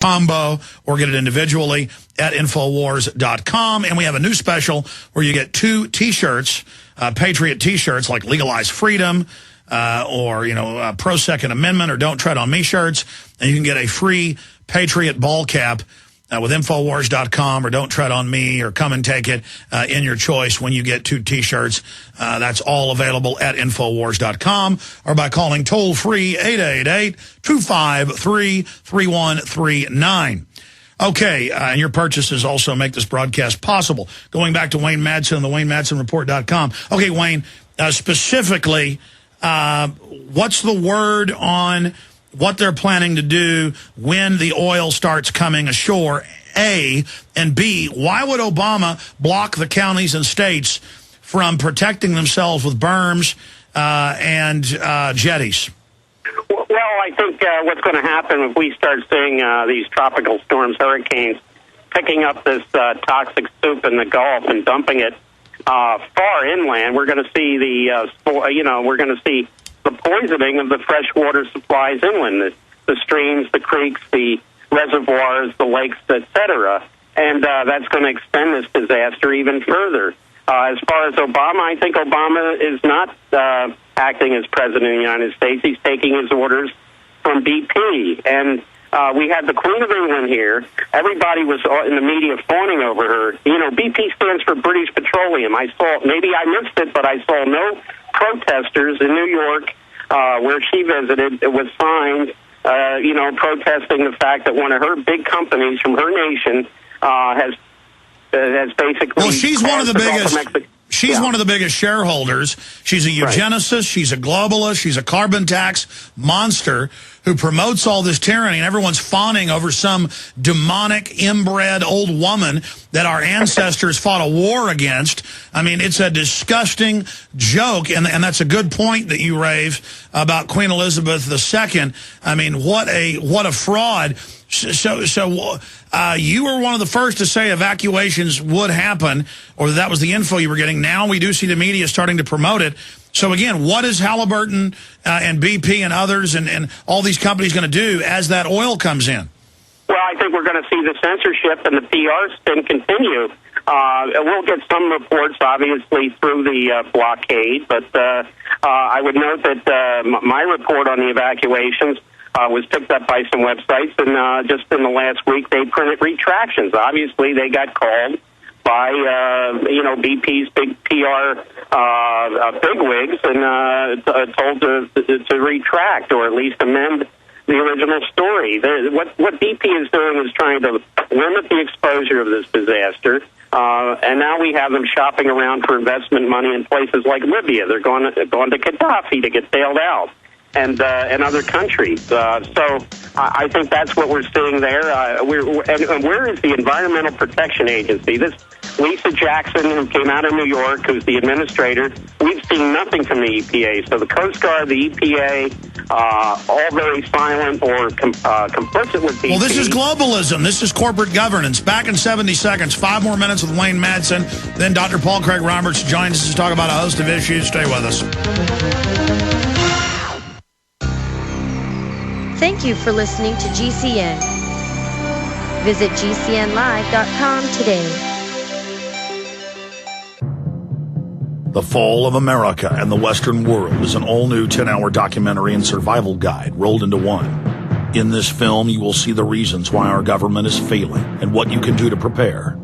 combo or get it individually at Infowars.com. And we have a new special where you get 2 T-shirts, Patriot T-shirts like Legalize Freedom or, Pro Second Amendment or Don't Tread on Me shirts. And you can get a free Patriot ball cap with Infowars.com or Don't Tread on Me or Come and Take It in your choice when you get 2 T-shirts. That's all available at Infowars.com or by calling toll-free 888-253-3139. Okay, and your purchases also make this broadcast possible. Going back to Wayne Madsen and the WayneMadsenReport.com. Okay, Wayne, specifically, what's the word on what they're planning to do when the oil starts coming ashore, A, and B, why would Obama block the counties and states from protecting themselves with berms and jetties? Well, I think what's going to happen if we start seeing these tropical storms, hurricanes, picking up this toxic soup in the Gulf and dumping it far inland, we're going to see we're going to see the poisoning of the freshwater supplies inland, the streams, the creeks, the reservoirs, the lakes, etc. And that's going to extend this disaster even further. As far as Obama, I think Obama is not acting as president of the United States. He's taking his orders from BP. And we had the Queen of England here. Everybody was in the media fawning over her. BP stands for British Petroleum. Maybe I missed it, but I saw no protesters in New York, where she visited, with signs, protesting the fact that one of her big companies from her nation has basically. Well, she's one of the biggest. She's one of the biggest shareholders. She's a eugenicist. Right. She's a globalist. She's a carbon tax monster who promotes all this tyranny, and everyone's fawning over some demonic, inbred old woman that our ancestors fought a war against. I mean, it's a disgusting joke, and that's a good point that you raised about Queen Elizabeth II. I mean, what a fraud. So you were one of the first to say evacuations would happen, or that was the info you were getting. Now we do see the media starting to promote it. So again, what is Halliburton and BP and others and all these companies going to do as that oil comes in? Well, I think we're going to see the censorship and the PR spin continue. We'll get some reports, obviously, through the blockade, but I would note that my report on the evacuations was picked up by some websites, and just in the last week they printed retractions. Obviously, they got called by BP's big PR bigwigs and told to retract or at least amend the original story. What BP is doing is trying to limit the exposure of this disaster, and now we have them shopping around for investment money in places like Libya. They're going to Gaddafi to get bailed out. And other countries. So I think that's what we're seeing there. And where is the Environmental Protection Agency? This Lisa Jackson, who came out of New York, who's the administrator, we've seen nothing from the EPA. So the Coast Guard, the EPA, all very silent or complicit with BP. Well, this is globalism. This is corporate governance. Back in 70 seconds, 5 more minutes with Wayne Madsen. Then Dr. Paul Craig Roberts joins us to talk about a host of issues. Stay with us. Thank you for listening to GCN. Visit GCNlive.com today. The Fall of America and the Western World is an all-new 10-hour documentary and survival guide rolled into one. In this film, you will see the reasons why our government is failing and what you can do to prepare.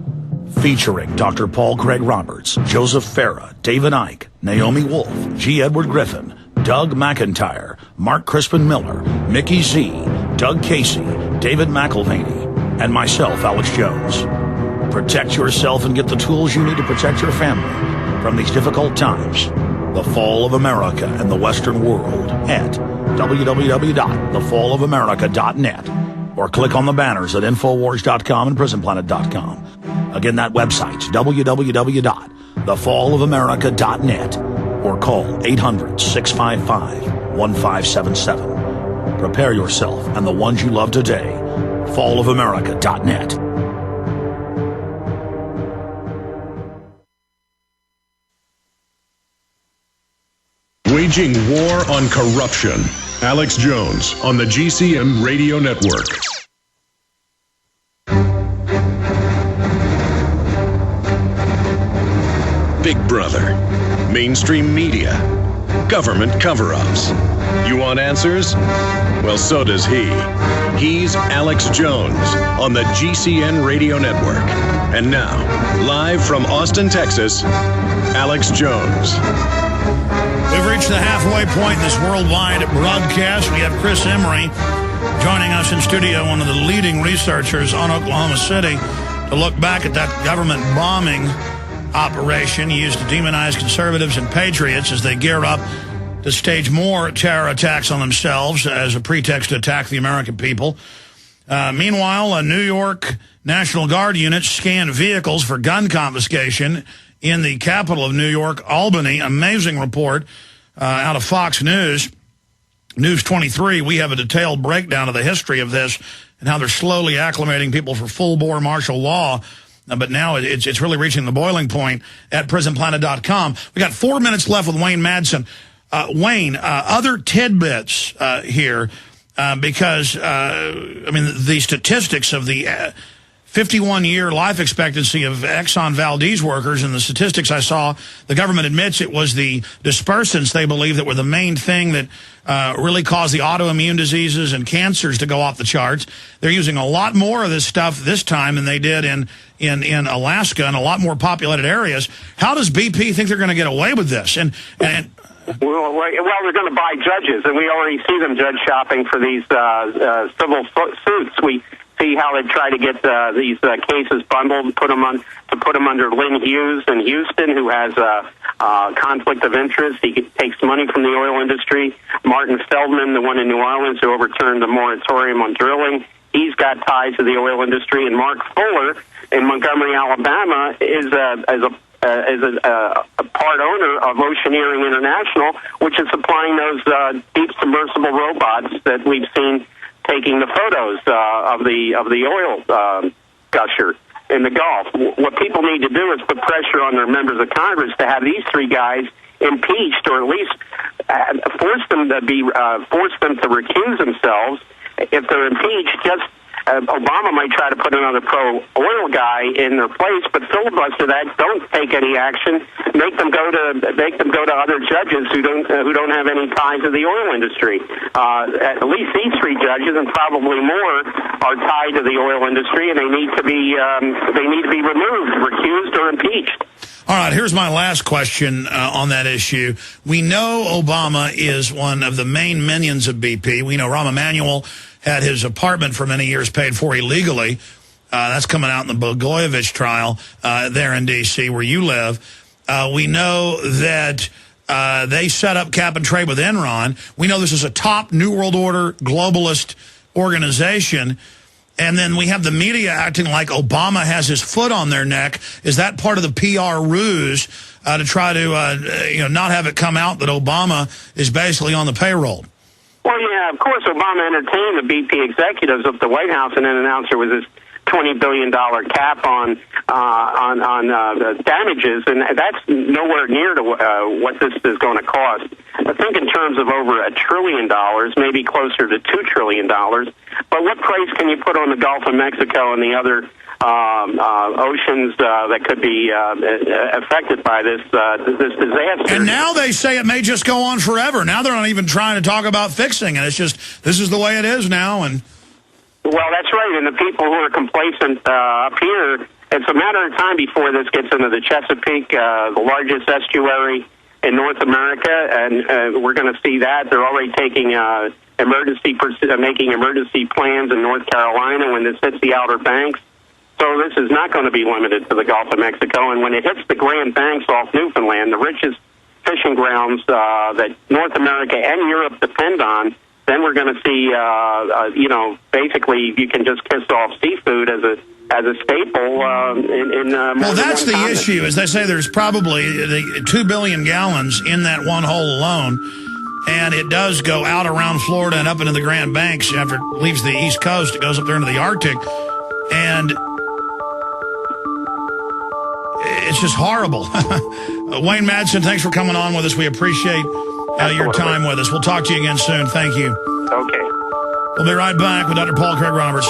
Featuring Dr. Paul Craig Roberts, Joseph Farah, David Icke, Naomi Wolf, G. Edward Griffin, Doug McIntyre, Mark Crispin Miller, Mickey Z, Doug Casey, David McElvaney, and myself, Alex Jones. Protect yourself and get the tools you need to protect your family from these difficult times. The Fall of America and the Western World at www.thefallofamerica.net or click on the banners at Infowars.com and PrisonPlanet.com. Again, that website's www.thefallofamerica.net. or call 800-655-1577. Prepare yourself and the ones you love today. fallofamerica.net. Waging war on corruption. Alex Jones on the GCN Radio Network. Big Brother, mainstream media, government cover-ups. You want answers? Well, so does he. He's Alex Jones on the GCN Radio Network. And now, live from Austin, Texas, Alex Jones. We've reached the halfway point in this worldwide broadcast. We have Chris Emery joining us in studio, one of the leading researchers on Oklahoma City, to look back at that government bombing operation used to demonize conservatives and patriots as they gear up to stage more terror attacks on themselves as a pretext to attack the American people. Meanwhile, a New York National Guard unit scanned vehicles for gun confiscation in the capital of New York, Albany. Amazing report out of Fox News. News 23, we have a detailed breakdown of the history of this and how they're slowly acclimating people for full-bore martial law. But now it's really reaching the boiling point at prisonplanet.com. We got 4 minutes left with Wayne Madsen. Wayne, other tidbits here, because, I mean, the statistics of the 51-year life expectancy of Exxon Valdez workers, and the statistics I saw, the government admits it was the dispersants, they believe, that were the main thing that really caused the autoimmune diseases and cancers to go off the charts. They're using a lot more of this stuff this time than they did in Alaska and a lot more populated areas. How does BP think they're going to get away with this? Well, they're going to buy judges, and we already see them judge shopping for these civil suits. We see how they try to get these cases bundled, put them under Lynn Hughes in Houston, who has conflict of interest. He takes money from the oil industry. Martin Feldman, the one in New Orleans who overturned the moratorium on drilling, he's got ties to the oil industry. And Mark Fuller in Montgomery, Alabama, is a part owner of Oceaneering International, which is supplying those deep submersible robots that we've seen taking the photos of the oil gusher in the Gulf. What people need to do is put pressure on their members of Congress to have these three guys impeached, or at least force them to recuse themselves. If they're impeached, just Obama might try to put another pro-oil guy in their place, but filibuster that. Don't take any action. Make them go to other judges who don't have any ties to the oil industry. At least these three judges, and probably more, are tied to the oil industry, and they need to be removed, recused, or impeached. All right, here's my last question on that issue. We know Obama is one of the main minions of BP. We know Rahm Emanuel had his apartment for many years paid for illegally. That's coming out in the Blagojevich trial there in D.C., where you live. We know that they set up cap and trade with Enron. We know this is a top New World Order globalist organization. And then we have the media acting like Obama has his foot on their neck. Is that part of the PR ruse to try to not have it come out that Obama is basically on the payroll? Well, yeah, of course, Obama entertained the BP executives at the White House and then announced there was this $20 billion cap on damages, and that's nowhere near to what this is going to cost. I think in terms of over $1 trillion, maybe closer to $2 trillion. But what price can you put on the Gulf of Mexico and the other oceans that could be affected by this disaster? And now they say it may just go on forever. Now they're not even trying to talk about fixing it. It's just, this is the way it is now. And well, that's right. And the people who are complacent up here, it's a matter of time before this gets into the Chesapeake, the largest estuary in North America, and we're going to see that. They're already taking making emergency plans in North Carolina when this hits the Outer Banks. So this is not going to be limited to the Gulf of Mexico. And when it hits the Grand Banks off Newfoundland, the richest fishing grounds that North America and Europe depend on, then we're going to see, basically you can just kiss off seafood as a staple in well, that's the issue, is they say there's probably 2 billion gallons in that one hole alone, and it does go out around Florida and up into the Grand Banks. After it leaves the East Coast, it goes up there into the Arctic, and it's just horrible. Wayne Madsen, thanks for coming on with us. We appreciate your time with us. We'll talk to you again soon. Thank you. Okay. We'll be right back with Dr. Paul Craig Roberts.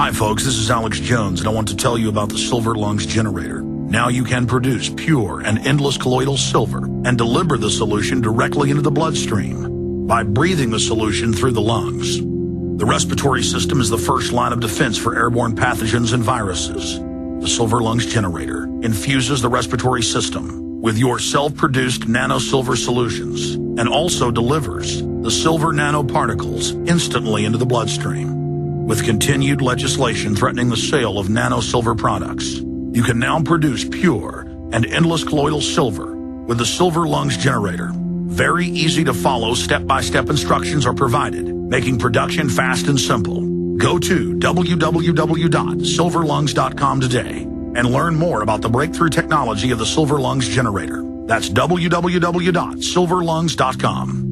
Hi folks, this is Alex Jones, and I want to tell you about the Silver Lungs generator. Now you can produce pure and endless colloidal silver and deliver the solution directly into the bloodstream by breathing the solution through the lungs. The respiratory system is the first line of defense for airborne pathogens and viruses. The Silver Lungs generator infuses the respiratory system with your self-produced nano-silver solutions and also delivers the silver nanoparticles instantly into the bloodstream. With continued legislation threatening the sale of nano-silver products, you can now produce pure and endless colloidal silver with the Silver Lungs generator. Very easy to follow, step-by-step instructions are provided, making production fast and simple. Go to www.silverlungs.com today and learn more about the breakthrough technology of the Silver Lungs generator. That's www.silverlungs.com.